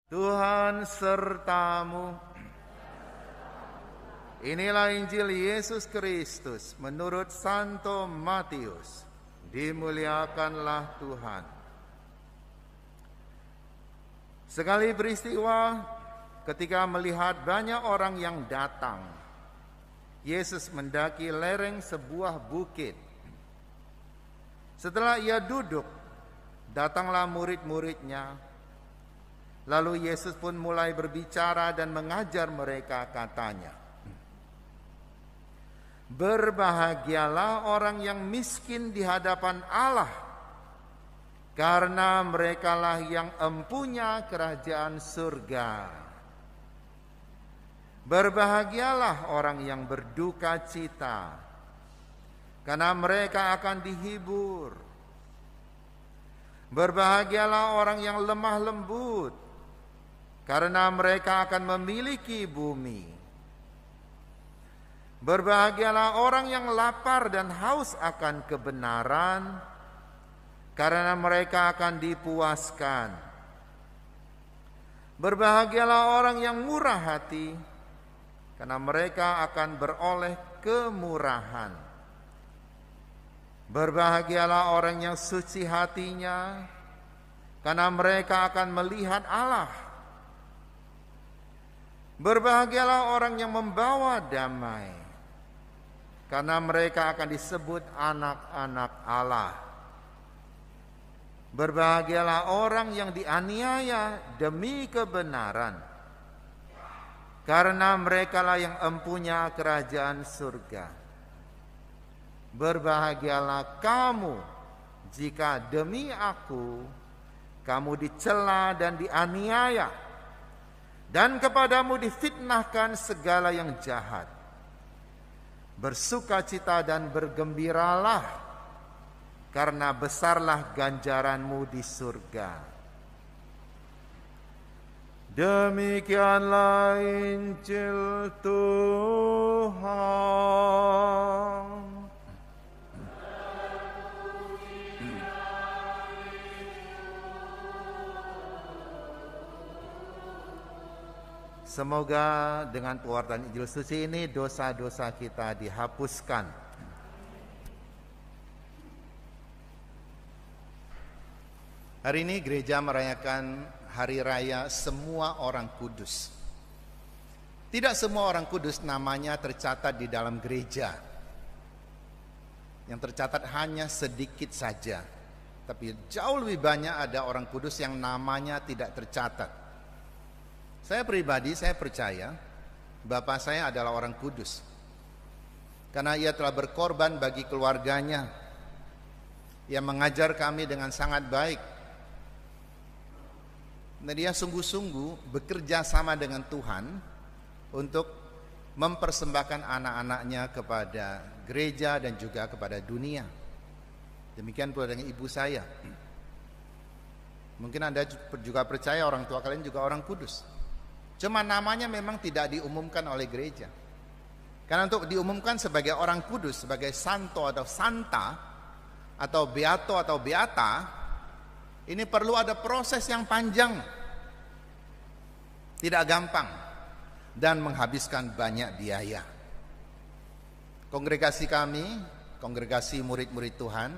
Tuhan sertamu. Inilah Injil Yesus Kristus menurut Santo Matius. Dimuliakanlah Tuhan. Sekali peristiwa ketika melihat banyak orang yang datang, Yesus mendaki lereng sebuah bukit. Setelah ia duduk, datanglah murid-muridnya. Lalu Yesus pun mulai berbicara dan mengajar mereka, katanya, "Berbahagialah orang yang miskin di hadapan Allah, karena merekalah yang empunya kerajaan surga. Berbahagialah orang yang berduka cita, karena mereka akan dihibur. Berbahagialah orang yang lemah lembut, karena mereka akan memiliki bumi. Berbahagialah orang yang lapar dan haus akan kebenaran, karena mereka akan dipuaskan. Berbahagialah orang yang murah hati, karena mereka akan beroleh kemurahan. Berbahagialah orang yang suci hatinya, karena mereka akan melihat Allah. Berbahagialah orang yang membawa damai, karena mereka akan disebut anak-anak Allah. Berbahagialah orang yang dianiaya demi kebenaran, karena merekalah yang empunya kerajaan surga. Berbahagialah kamu jika demi aku kamu dicela dan dianiaya, dan kepadamu difitnahkan segala yang jahat. Bersukacita dan bergembiralah, karena besarlah ganjaranmu di surga." Demikianlah Injil Tuhan. Semoga dengan pewartaan Injil suci ini dosa-dosa kita dihapuskan. Hari ini gereja merayakan hari raya semua orang kudus. Tidak semua orang kudus namanya tercatat di dalam gereja. Yang tercatat hanya sedikit saja. Tapi jauh lebih banyak ada orang kudus yang namanya tidak tercatat. Saya pribadi, saya percaya bapak saya adalah orang kudus, karena ia telah berkorban bagi keluarganya. Ia mengajar kami dengan sangat baik. Dan dia sungguh-sungguh bekerja sama dengan Tuhan untuk mempersembahkan anak-anaknya kepada gereja dan juga kepada dunia. Demikian pula dengan ibu saya. Mungkin Anda juga percaya orang tua kalian juga orang kudus. Cuma namanya memang tidak diumumkan oleh gereja. Karena untuk diumumkan sebagai orang kudus, sebagai santo atau santa, atau beato atau beata, ini perlu ada proses yang panjang, tidak gampang, dan menghabiskan banyak biaya. Kongregasi kami, kongregasi murid-murid Tuhan,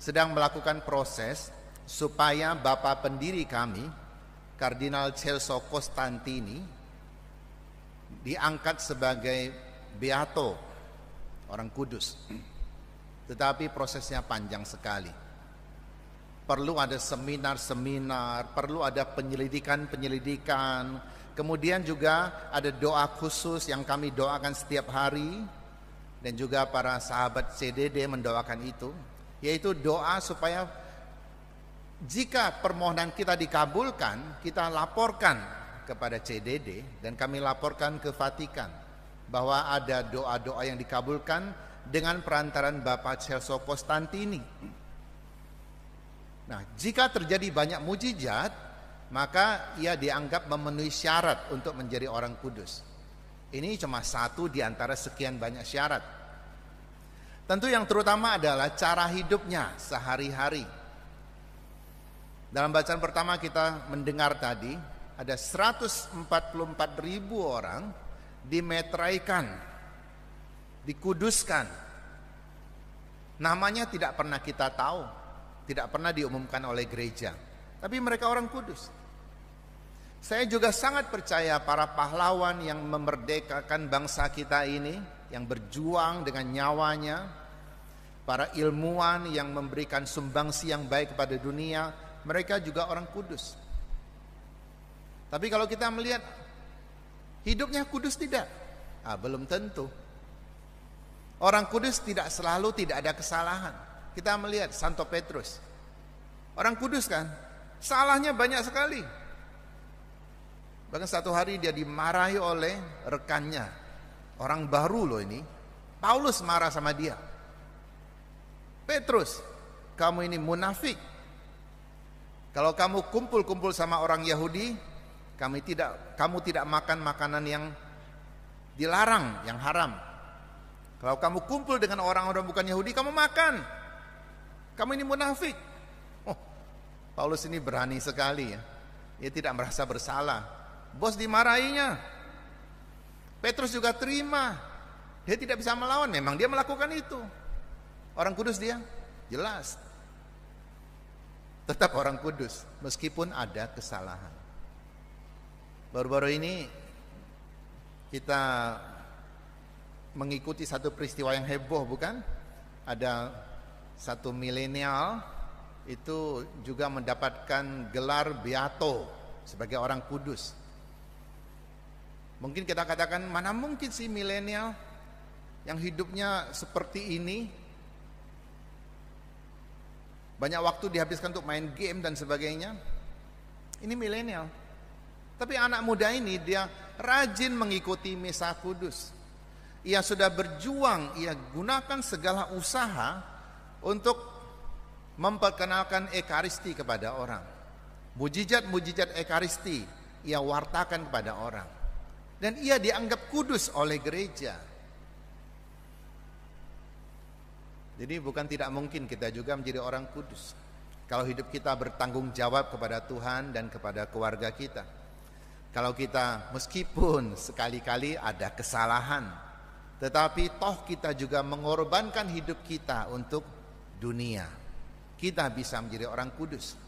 sedang melakukan proses supaya Bapak pendiri kami, Kardinal Celso Costantini, diangkat sebagai beato, orang kudus. Tetapi prosesnya panjang sekali. Perlu ada seminar-seminar, perlu ada penyelidikan-penyelidikan. Kemudian juga ada doa khusus yang kami doakan setiap hari, dan juga para sahabat CDD mendoakan itu, yaitu doa supaya jika permohonan kita dikabulkan, kita laporkan kepada CDD dan kami laporkan ke Vatikan bahwa ada doa-doa yang dikabulkan dengan perantaran Bapak Celso Costantini. Nah, jika terjadi banyak mujizat, maka ia dianggap memenuhi syarat untuk menjadi orang kudus. Ini cuma satu di antara sekian banyak syarat. Tentu yang terutama adalah cara hidupnya sehari-hari. Dalam bacaan pertama kita mendengar tadi, ada 144.000 orang dimeteraikan, dikuduskan. Namanya tidak pernah kita tahu, tidak pernah diumumkan oleh gereja, tapi mereka orang kudus. Saya juga sangat percaya para pahlawan yang memerdekakan bangsa kita ini, yang berjuang dengan nyawanya, para ilmuwan yang memberikan sumbangsi yang baik kepada dunia, mereka juga orang kudus. Tapi kalau kita melihat hidupnya kudus tidak? Belum tentu. Orang kudus tidak selalu tidak ada kesalahan. Kita melihat Santo Petrus, orang kudus kan, salahnya banyak sekali. Bahkan satu hari dia dimarahi oleh rekannya, orang baru loh ini. Paulus marah sama dia. Petrus, kamu ini munafik. Kalau kamu kumpul-kumpul sama orang Yahudi, kamu tidak makan makanan yang dilarang, yang haram. Kalau kamu kumpul dengan orang-orang bukan Yahudi, kamu makan. Kamu ini munafik. Paulus ini berani sekali ya. Dia tidak merasa bersalah. Bos dimarahinya. Petrus juga terima. Dia tidak bisa melawan, memang dia melakukan itu. Orang kudus dia, jelas. Tetap orang kudus, meskipun ada kesalahan. Baru-baru ini kita mengikuti satu peristiwa yang heboh, bukan? Ada satu milenial itu juga mendapatkan gelar beato sebagai orang kudus. Mungkin kita katakan, mana mungkin sih milenial yang hidupnya seperti ini, banyak waktu dihabiskan untuk main game dan sebagainya. Ini milenial. Tapi anak muda ini dia rajin mengikuti misa kudus. Ia sudah berjuang, ia gunakan segala usaha untuk memperkenalkan Ekaristi kepada orang. Mujizat-mujizat Ekaristi ia wartakan kepada orang. Dan ia dianggap kudus oleh gereja. Jadi bukan tidak mungkin kita juga menjadi orang kudus, kalau hidup kita bertanggung jawab kepada Tuhan dan kepada keluarga kita. Kalau kita meskipun sekali-kali ada kesalahan, tetapi toh kita juga mengorbankan hidup kita untuk dunia, kita bisa menjadi orang kudus.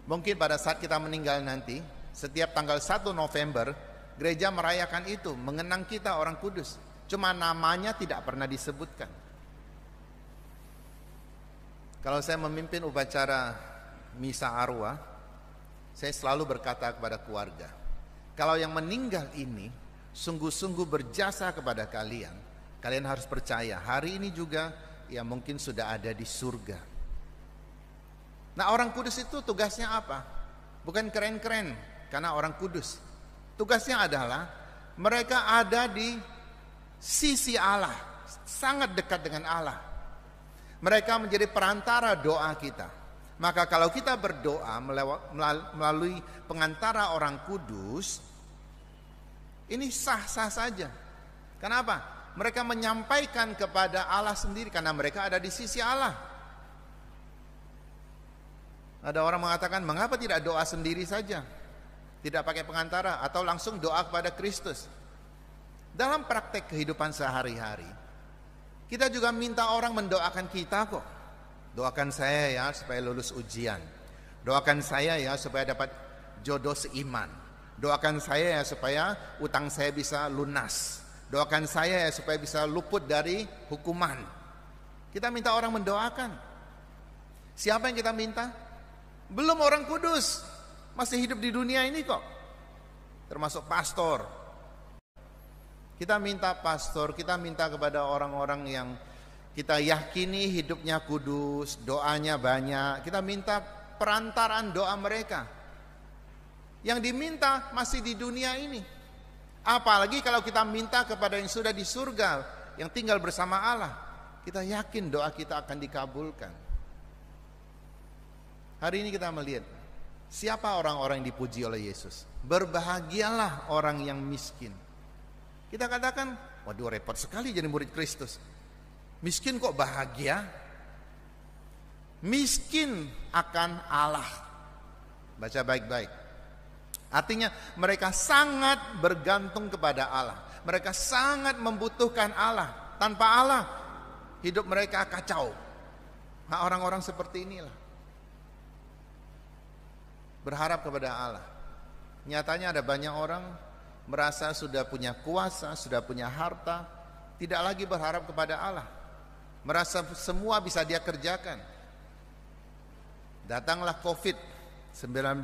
Mungkin pada saat kita meninggal nanti, setiap tanggal 1 November gereja merayakan itu, mengenang kita orang kudus. Cuma namanya tidak pernah disebutkan. Kalau saya memimpin upacara misa arwah, saya selalu berkata kepada keluarga, kalau yang meninggal ini sungguh-sungguh berjasa kepada kalian, kalian harus percaya hari ini juga ya mungkin sudah ada di surga. Nah, orang kudus itu tugasnya apa? Bukan keren-keren karena orang kudus. Tugasnya adalah mereka ada di sisi Allah, sangat dekat dengan Allah. Mereka menjadi perantara doa kita. Maka kalau kita berdoa melalui pengantara orang kudus, ini sah-sah saja. Kenapa? Mereka menyampaikan kepada Allah sendiri karena mereka ada di sisi Allah. Ada orang mengatakan, mengapa tidak doa sendiri saja? Tidak pakai pengantara atau langsung doa kepada Kristus. Dalam praktek kehidupan sehari-hari, kita juga minta orang mendoakan kita kok. Doakan saya ya supaya lulus ujian. Doakan saya ya supaya dapat jodoh seiman. Doakan saya ya supaya utang saya bisa lunas. Doakan saya ya supaya bisa luput dari hukuman. Kita minta orang mendoakan. Siapa yang kita minta? Belum orang kudus, masih hidup di dunia ini kok. Termasuk pastor. Kita minta pastor, kita minta kepada orang-orang yang kita yakini hidupnya kudus, doanya banyak. Kita minta perantaraan doa mereka. Yang diminta masih di dunia ini. Apalagi kalau kita minta kepada yang sudah di surga, yang tinggal bersama Allah. Kita yakin doa kita akan dikabulkan. Hari ini kita melihat siapa orang-orang yang dipuji oleh Yesus. Berbahagialah orang yang miskin. Kita katakan, waduh repot sekali jadi murid Kristus. Miskin kok bahagia? Miskin akan Allah. Baca baik-baik. Artinya mereka sangat bergantung kepada Allah. Mereka sangat membutuhkan Allah. Tanpa Allah hidup mereka kacau. Nah, orang-orang seperti inilah berharap kepada Allah. Nyatanya ada banyak orang merasa sudah punya kuasa, sudah punya harta, tidak lagi berharap kepada Allah. Merasa semua bisa dia kerjakan. Datanglah COVID-19.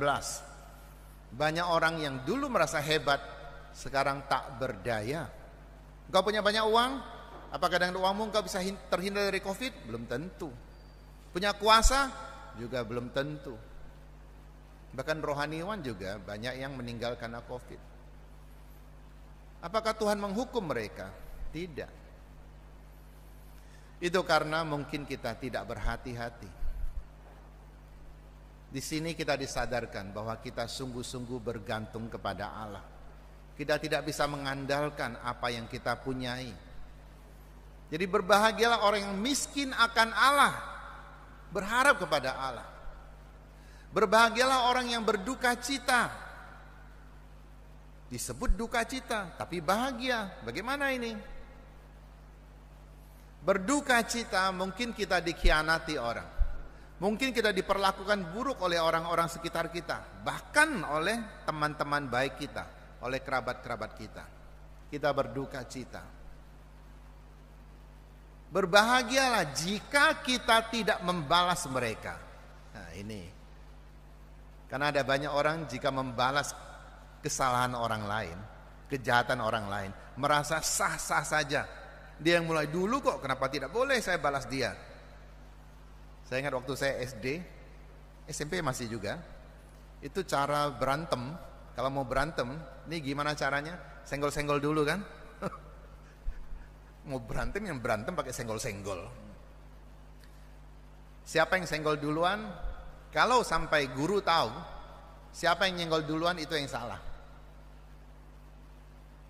Banyak orang yang dulu merasa hebat, sekarang tak berdaya. Engkau punya banyak uang, apakah dengan uangmu engkau bisa terhindar dari COVID? Belum tentu. Punya kuasa? Juga belum tentu. Bahkan rohaniwan juga banyak yang meninggal karena COVID. Apakah Tuhan menghukum mereka? Tidak. Itu karena mungkin kita tidak berhati-hati. Di sini kita disadarkan bahwa kita sungguh-sungguh bergantung kepada Allah. Kita tidak bisa mengandalkan apa yang kita punyai. Jadi berbahagialah orang yang miskin akan Allah, berharap kepada Allah. Berbahagialah orang yang berduka cita. Disebut duka cita, tapi bahagia. Bagaimana ini? Berduka cita mungkin kita dikhianati orang. Mungkin kita diperlakukan buruk oleh orang-orang sekitar kita. Bahkan oleh teman-teman baik kita, oleh kerabat-kerabat kita. Kita berduka cita. Berbahagialah jika kita tidak membalas mereka. Nah ini. Karena ada banyak orang jika membalas kesalahan orang lain, kejahatan orang lain, merasa sah-sah saja. Dia yang mulai dulu kok, kenapa tidak boleh saya balas dia? Saya ingat waktu saya SD, SMP masih juga, itu cara berantem, kalau mau berantem, ini gimana caranya? Senggol-senggol dulu kan? Mau berantem yang berantem pakai senggol-senggol. Siapa yang senggol duluan? Kalau sampai guru tahu, siapa yang nyenggol duluan itu yang salah.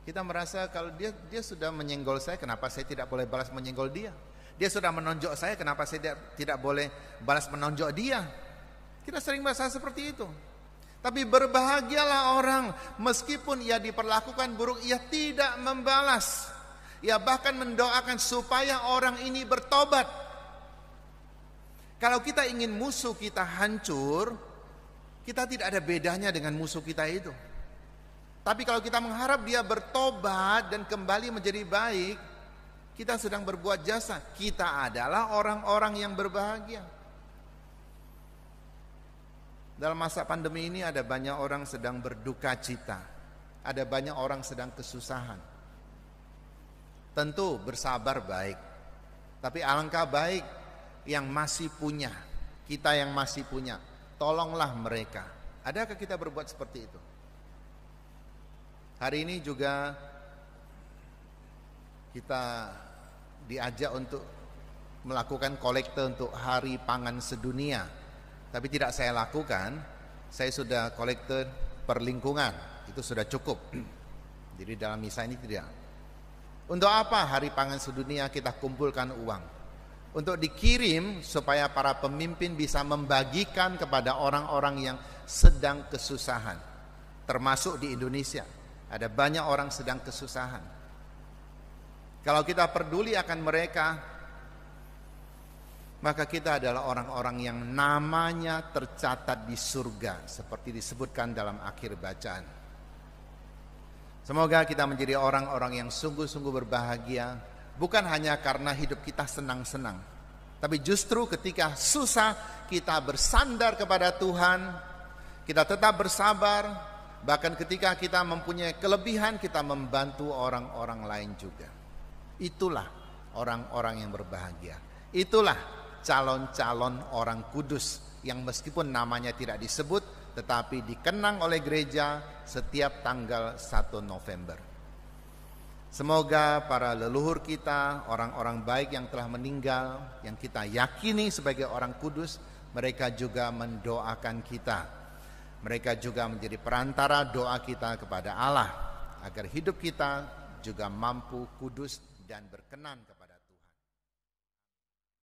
Kita merasa kalau dia sudah menyenggol saya, kenapa saya tidak boleh balas menyenggol dia? Dia sudah menonjok saya, kenapa saya tidak boleh balas menonjok dia? Kita sering merasa seperti itu. Tapi berbahagialah orang, meskipun ia diperlakukan buruk, ia tidak membalas. Ia bahkan mendoakan supaya orang ini bertobat. Kalau kita ingin musuh kita hancur, kita tidak ada bedanya dengan musuh kita itu. Tapi kalau kita mengharap dia bertobat dan kembali menjadi baik, kita sedang berbuat jasa. Kita adalah orang-orang yang berbahagia. Dalam masa pandemi ini ada banyak orang sedang berduka cita. Ada banyak orang sedang kesusahan. Tentu bersabar baik. Tapi alangkah baik yang masih punya. Kita yang masih punya. Tolonglah mereka. Adakah kita berbuat seperti itu? Hari ini juga kita diajak untuk melakukan kolekte untuk Hari Pangan Sedunia. Tapi tidak saya lakukan, saya sudah kolekte per lingkungan, itu sudah cukup. Jadi dalam misa ini tidak. Untuk apa Hari Pangan Sedunia kita kumpulkan uang? Untuk dikirim supaya para pemimpin bisa membagikan kepada orang-orang yang sedang kesusahan. Termasuk di Indonesia. Ada banyak orang sedang kesusahan. Kalau kita peduli akan mereka, maka kita adalah orang-orang yang namanya tercatat di surga, seperti disebutkan dalam akhir bacaan. Semoga kita menjadi orang-orang yang sungguh-sungguh berbahagia, bukan hanya karena hidup kita senang-senang, tapi justru ketika susah kita bersandar kepada Tuhan, kita tetap bersabar. Bahkan ketika kita mempunyai kelebihan, kita membantu orang-orang lain juga. Itulah orang-orang yang berbahagia. Itulah calon-calon orang kudus yang meskipun namanya tidak disebut, tetapi dikenang oleh gereja setiap tanggal 1 November. Semoga para leluhur kita, orang-orang baik yang telah meninggal, yang kita yakini sebagai orang kudus, mereka juga mendoakan kita. Mereka juga menjadi perantara doa kita kepada Allah agar hidup kita juga mampu kudus dan berkenan kepada